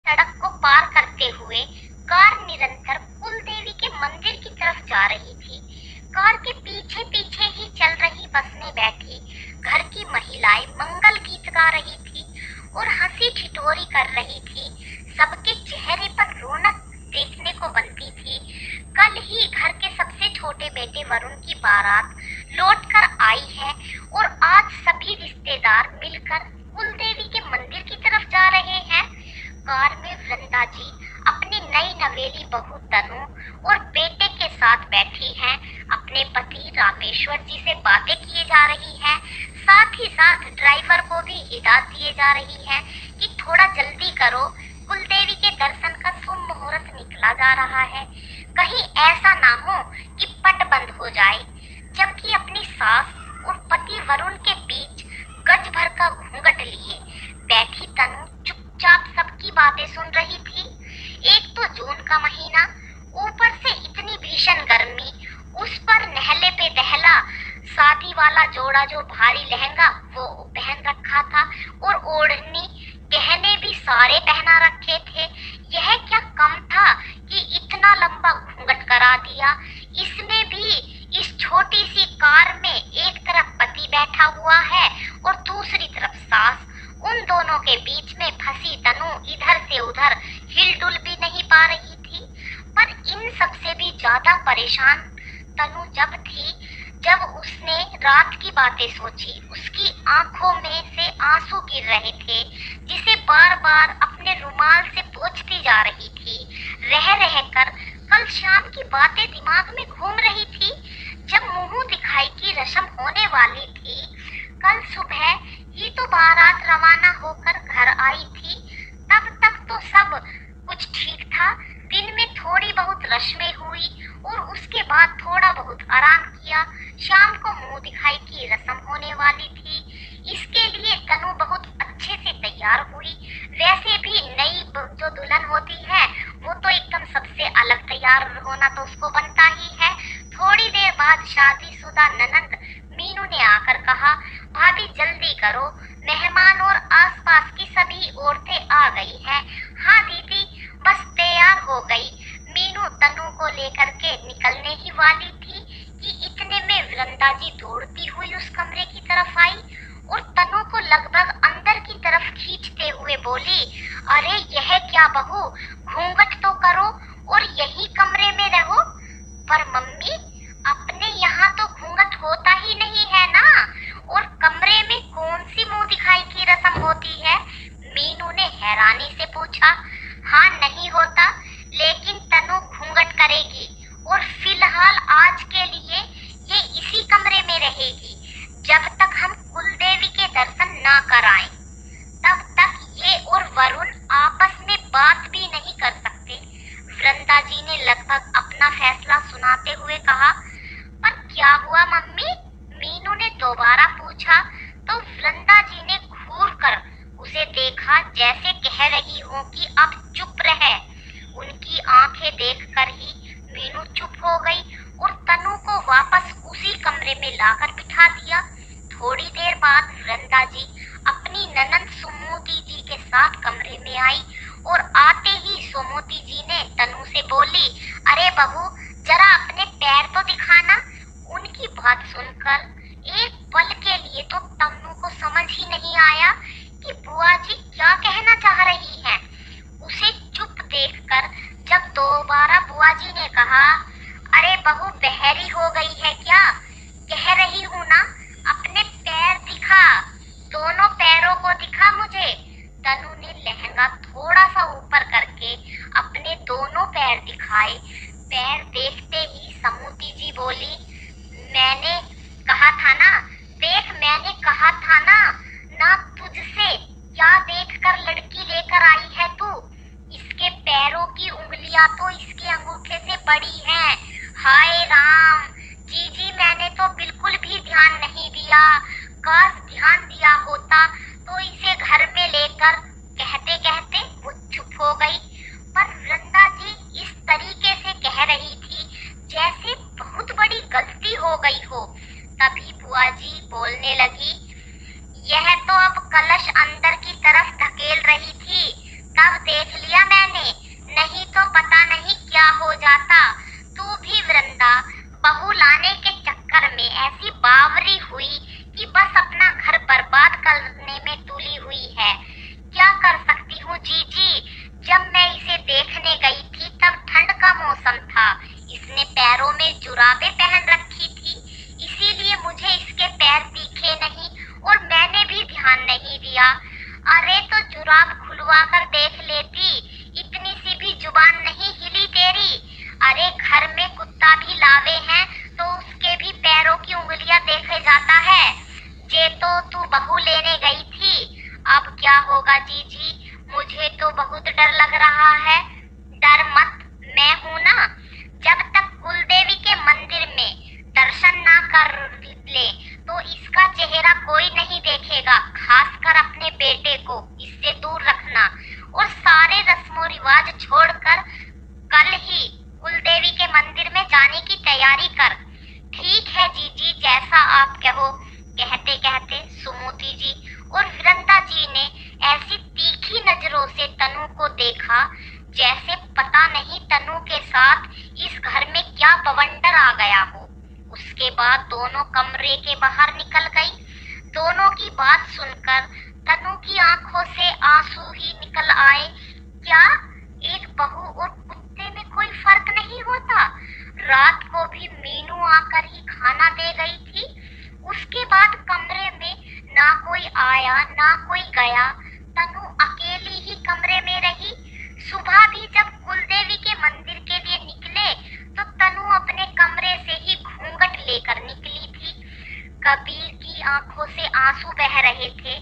सड़क को पार करते हुए कार निरंतर कुलदेवी के मंदिर की तरफ जा रही थी। कार के पीछे पीछे ही चल रही बस में बैठी घर की महिलाएं मंगल गीत गा रही थी और हंसी ठिठोरी कर रही थी। सबके चेहरे पर रौनक देखने को बनती थी। कल ही घर के सबसे छोटे बेटे वरुण की बारात लौट कर आई है और आज सभी रिश्तेदार मिलकर कुलदेवी के मंदिर की तरफ जा रहे हैं। कार में वृंदा जी अपनी नई नवेली बहू तनु और बेटे के साथ बैठी हैं। अपने पति रामेश्वर जी से बातें किए जा रही हैं। साथ ही साथ ड्राइवर को भी हिदायत दिए जा रही है कि थोड़ा जल्दी करो, कुलदेवी के दर्शन का शुभ मुहूर्त निकला जा रहा है। कहीं ऐसा ना हो कि पट बंद हो जाए। जबकि अपनी सास और पति वरुण के बीच गज भर का घूंघट लिए बैठी तनु चुपचाप सबकी बातें सुन रही थी। एक तो जून का महीना, ऊपर से इतनी भीषण गर्मी, उस पर नहले पे दहला शादी वाला जोड़ा जो भारी लहंगा वो पहन रखा था और ओढ़नी गहने भी सारे पहना रखे थे। यह क्या कम था कि इतना लंबा घूंघट करा दिया। इसमें भी इस छोटी सी कार में एक तरफ पति बैठा हुआ है और दूसरी तरफ सास। उन दोनों के बीच में फंसी तनु इधर से उधर हिलडुल भी नहीं पा रही थी। पर इन सबसे भी ज्यादा परेशान तनु जब थी जब उसने रात की बातें सोची। उसकी आंखों में से आंसू गिर रहे थे जिसे बार बार अपने रुमाल से पोंछती जा रही थी। रह रह कर कल शाम की बातें दिमाग में घूम रही थी। जब मुंह दिखाई की रस्म होने वाली थी, कल सुबह ही तो बारात रवाना होकर घर आई थी। तब तक तो सब कुछ ठीक था। दिन में थोड़ी बहुत रस्में हुई और उसके बाद थोड़ा बहुत आराम किया। शाम को मुंह दिखाई की रस्म होने वाली थी। इसके लिए तनु बहुत अच्छे से तैयार हुई। वैसे भी नई जो दुल्हन होती है वो तो एकदम सबसे अलग तैयार होना तो उसको बनता ही है। थोड़ी देर बाद शादीशुदा ननंद मीनू ने आकर कहा, भाभी जल्दी करो, मेहमान और आसपास की सभी औरतें आ गई हैं। हाँ दीदी, बस तैयार हो गई। मीनू तनु को लेकर के निकलने ही वाली थी कि इतने में वृंदा जी दौड़ती हुई उस कमरे की तरफ आई और तनु को लगभग अंदर की तरफ खींचते हुए बोली, अरे यह क्या बहू, घूंघट तो करो और यही कमरे में रहो। पर मम्मी, अपने यहाँ तो घूंघट होता ही नहीं है ना, और कमरे में कौन सी मुंह दिखाई की रस्म होती है? मीनू ने हैरानी से पूछा। हाँ नहीं होता, लेकिन तनु घूंघट करेगी और फिलहाल आज के लिए ये इसी कमरे में रहेगी। जब तक हम कुलदेवी के दर्शन ना कराएं, तब तक ये और वरुण आपस में बात भी नहीं कर सकते। वृंदा जी ने लगभग अपना फैसला सुनाते हुए कहा। पर क्या हुआ मम्मी? मीनू ने दोबारा पूछा तो वृंदा जी ने घूर कर उसे देखा जैसे कह रही हो कि अब चुप रहे। उनकी आंखें देखकर ही मीनू चुप हो गई और तनु को वापस उसी कमरे में लाकर बिठा दिया। थोड़ी देर बाद वृंदा जी अपनी ननंद सुमोती जी के साथ कमरे में आई और आते ही सुमोती जी ने तनु से बोली, अरे बहू जरा अपने पैर तो दिखाना। उनकी बात सुनकर एक पल के लिए तो तनु को समझ ही नहीं आया कि बुआ जी क्या कहना चाह रही हैं। उसे चुप देखकर जब दोबारा बुआ जी ने कहा, अरे बहू बहरी हो गई है क्या? कह रही हूँ ना, अपने पैर दिखा, दोनों पैरों को दिखा मुझे। तनु ने लहंगा थोड़ा सा ऊपर करके अपने दोनों पैर दिखाए। पैर देखते ही समूती जी बोली, मैंने कहा था ना, देख मैंने कहा था ना तुझसे, क्या देखकर लड़की लेकर आई है तू? इसके पैरों की उंगलियां तो इसके अंगूठे से बड़ी हैं। हाय राम, जी मैंने तो बिल्कुल भी ध्यान नहीं दिया। काश ध्यान दिया होता तो इसे घर में लेकर। कहते कहते वो चुप हो गई। पर वृंदा जी इस तरीके से कह रही थी जैसे बहुत बड़ी गलती हो गई हो। तभी बुआ जी बोलने लगी, यह तो अब कलश अंदर की तरफ धकेल रही थी, तब देख लिया मैंने, नहीं तो पता नहीं क्या हो जाता। तू भी वृंदा बहू लाने के चक्कर में ऐसी बावरी हुई कि बस अपना घर बर्बाद करने में तुली हुई है। क्या कर सकती हूँ जीजी। जब मैं इसे देखने गई थी तब ठंड का मौसम था। इसने पैरों में जुराबें पहन रखी थी, इसीलिए मुझे इसके पैर दिखे नहीं और मैंने भी ध्यान नहीं दिया। अरे तो जुराब खुलवा कर देख लेती, इतनी सी भी जुबान नहीं हिली तेरी। अरे घर में कुत्ता भी लावे हैं तो उसके भी पैरों की उंगलियां देखे जाता है। जे तो तू बहू लेने गई थी, अब क्या होगा जीजी। मुझे तो बहुत डर लग रहा है। डर मत, मैं हूं ना। जब तक कुलदेवी के मंदिर में दर्शन ना कर ले तो इसका चेहरा कोई नहीं देखेगा, खासकर अपने बेटे को इससे दूर रखना। और सारे रस्मों रिवाज छोड़कर कल ही कुलदेवी के मंदिर में जाने की तैयारी कर। ठीक है जीजी, जैसा आप कहो। कहते कहते सुमति जी और वृंदा जी ने ऐसी तीखी नजरों से तनु को देखा जैसे पता नहीं तनु के साथ इस घर में क्या बवंडर आ गया हो। उसके बाद दोनों कमरे के बाहर निकल गई। दोनों की बात सुनकर तनु की आंखों से आंसू ही निकल आए। क्या एक बहू और कुत्ते में कोई फर्क नहीं होता? रात को भी मीनू आकर ही खाना दे गई थी। उसके बाद कमरे में ना कोई आया ना कोई गया। तनु अकेली ही कमरे में रही। सुबह भी जब कुलदेवी के मंदिर के लिए निकले तो तनु अपने कमरे से ही घूंघट लेकर निकली थी। कबीर की आंखों से आंसू बह रहे थे।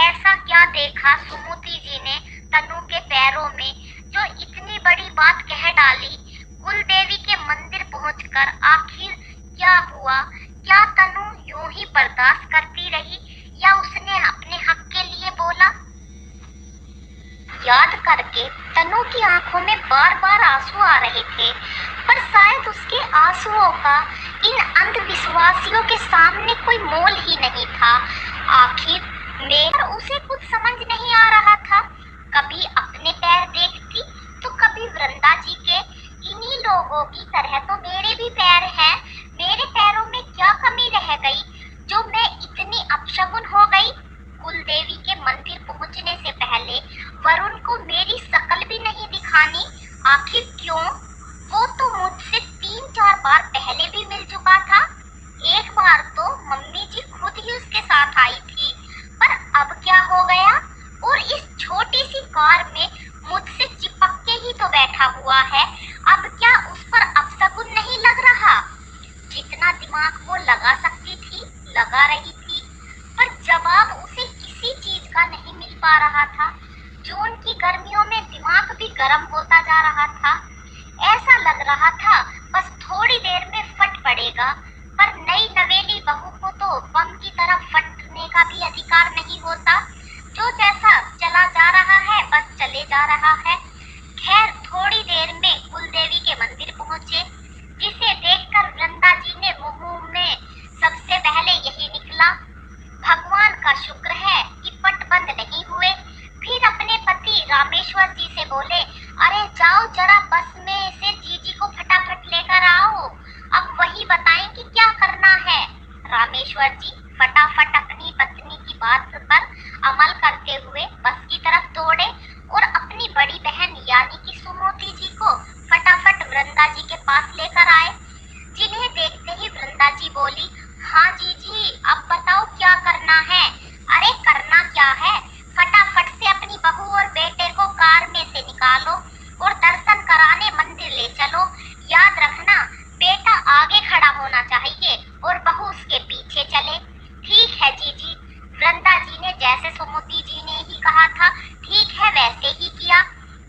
ऐसा क्या देखा सुमति जी ने तनु के पैरों में जो इतनी बड़ी बात कह डाली। कुलदेवी के मंदिर पहुंचकर आखिर क्या हुआ? क्या तनु यूं ही बर्दाश्त करती रही या उसने अपने हक के लिए बोला? याद करके तनु की आंखों में बार बार आंसू आ रहे थे, पर शायद उसके आंसुओं का इन अंधविश्वासियों के सामने कोई मोल ही नहीं था। आखिर में उसे कुछ समझ नहीं आ रहा था। कभी अपने पैर देखती तो कभी वृंदा जी के। इन्हीं लोगों की तरह तो मेरे भी पैर हैं। मेरे पैरों में क्या कमी रह गई जो मैं इतनी अपशगुन हो गई? कुलदेवी के मंदिर पहुंचने से पहले वरुण को मेरी शक्ल भी नहीं दिखानी। आखिर क्यों? वो तो मुझसे 3-4 बार पहले भी मिल चुका था। एक बार तो मम्मी जी खुद ही उसके साथ आई थी, पर अब क्या हो गया? और इस छोटी सी कार में मुझसे चिपक के ही तो बैठा हुआ है। अब क्या उस पर अपशगुन नहीं लग रहा? जितना दिमाग वो लगा सकती थी लगा रही थी, पर जवाब उसे किसी चीज का नहीं मिल पा रहा था। जून की गर्मियों में दिमाग भी गर्म होता जा रहा था। ऐसा लग रहा था बस थोड़ी देर में फट पड़ेगा। पर नई नवेली बहू को तो बम की तरह फटने का भी अधिकार नहीं होता। जो जैसा चला जा रहा है बस चले जा रहा है। खैर थोड़ी देर में कुलदेवी के मंदिर पहुंचे, जिसे देखकर वृंदा जी ने मुंह में सबसे पहले यही निकला, भगवान का शुक्र है कि पट बंद नहीं हुए। फिर अपने पति रामेश्वर जी से बोले, अरे जाओ जरा बस में से जीजी को फटाफट लेकर आओ, अब वही बताएं कि क्या करना है। रामेश्वर जी फटाफट अपनी पत्नी की बात पर अमल करते हुए बस की तरफ दौड़े और अपनी बड़ी बहन यानी कि सुमति जी को फटाफट वृंदा जी के पास लेकर आए। जिन्हें देखते ही वृंदा जी बोली, हाँ जीजी अब बताओ क्या करना है? अरे करना क्या है, फटाफट से अपनी बहू और बेटे को कार में से निकालो और दर्शन कराने मंदिर ले चलो। याद रखना बेटा आगे खड़ा होना चाहिए और बहू उसके पीछे चले। ठीक है जीजी। वृंदा जी ने जैसे सुमति जी ने ही कहा था ठीक है वैसे ही किया।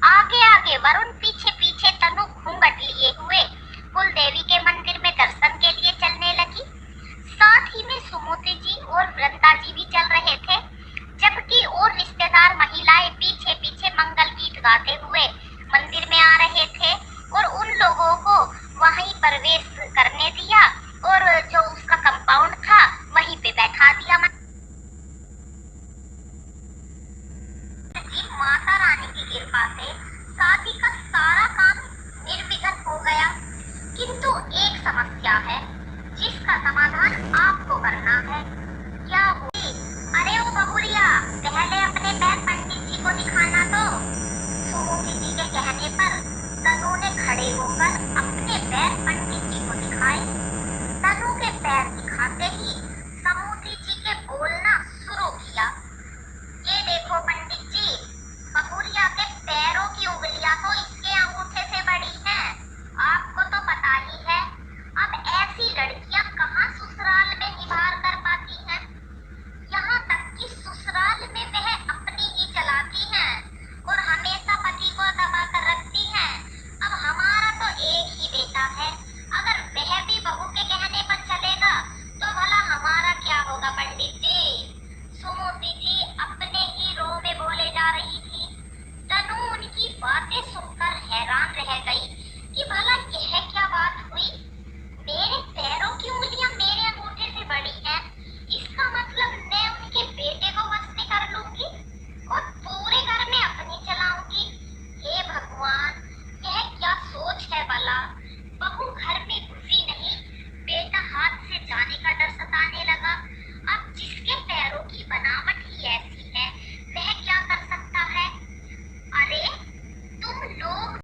आगे आगे वरुण, पीछे पीछे तनु घूंघट लिए हुए कुलदेवी के मंदिर में दर्शन के लिए चलने लगी। साथ ही में सुमति जी और वृंदा जी भी चल रहे थे, जबकि और रिश्तेदार महिलाएं पीछे पीछे मंगल गीत गाते हुए मंदिर में आ रहे थे और उन लोगों को वहीं प्रवेश करने दिया और जो उसका कंपाउंड था वहीं पे बैठा दिया। माता रानी की कृपा से शादी पैर पड़ने